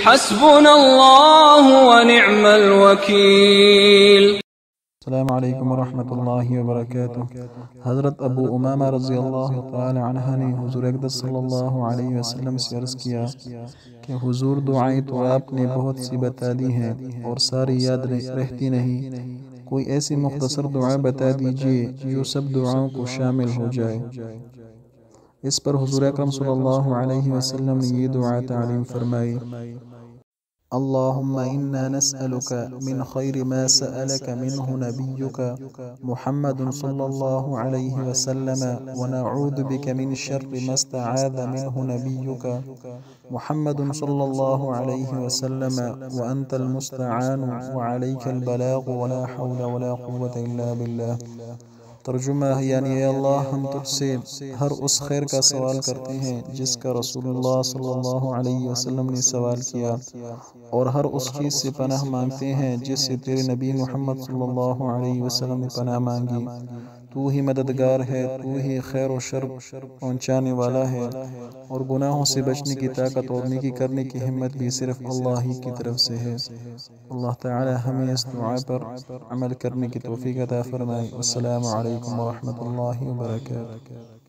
حسبنا الله ونعم الوكيل. السلام علیکم ورحمۃ اللہ وبرکاتہ۔ حضرت ابو امامہ رضی اللہ تعالی عنہ نے حضور اقدس صلی اللہ علیہ وسلم سے عرض کیا کہ حضور دعائیں تو آپ نے بہت سی بتا دی ہیں اور ساری یاد رہتی نہیں، کوئی ایسی مختصر دعا بتا دیجئے جو سب دعاؤں کو شامل ہو جائے۔ اس پر حضور اکرم صلی اللہ علیہ وسلم نے یہ دعا تعلیم فرمائی: اللهم إنا نسألك من خير ما سألك منه نبيك محمد صلى الله عليه وسلم ونعوذ بك من شر ما استعاذ منه نبيك محمد صلى الله عليه وسلم وأنت المستعان وعليك البلاغ ولا حول ولا قوة إلا بالله۔ ترجمہ یعنی اے اللہ، ہم تجھ سے ہر اس خیر کا سوال کرتے ہیں جس کا رسول اللہ صلی اللہ علیہ وسلم نے سوال کیا، اور ہر اس چیز سے پناہ مانگتے ہیں جس سے تیرے نبی محمد صلی اللہ علیہ وسلم نے پناہ مانگی۔ تو ہی مددگار ہے، تو ہی خیر و شر پہنچانے والا ہے، اور گناہوں سے بچنے کی طاقت اور نیکی کرنے کی ہمت بھی صرف اللہ ہی کی طرف سے ہے۔ اللہ تعالی ہمیں اس دعا پر عمل کرنے کی توفیق عطا فرمائے۔ السلام علیکم ورحمۃ اللہ وبرکاتہ۔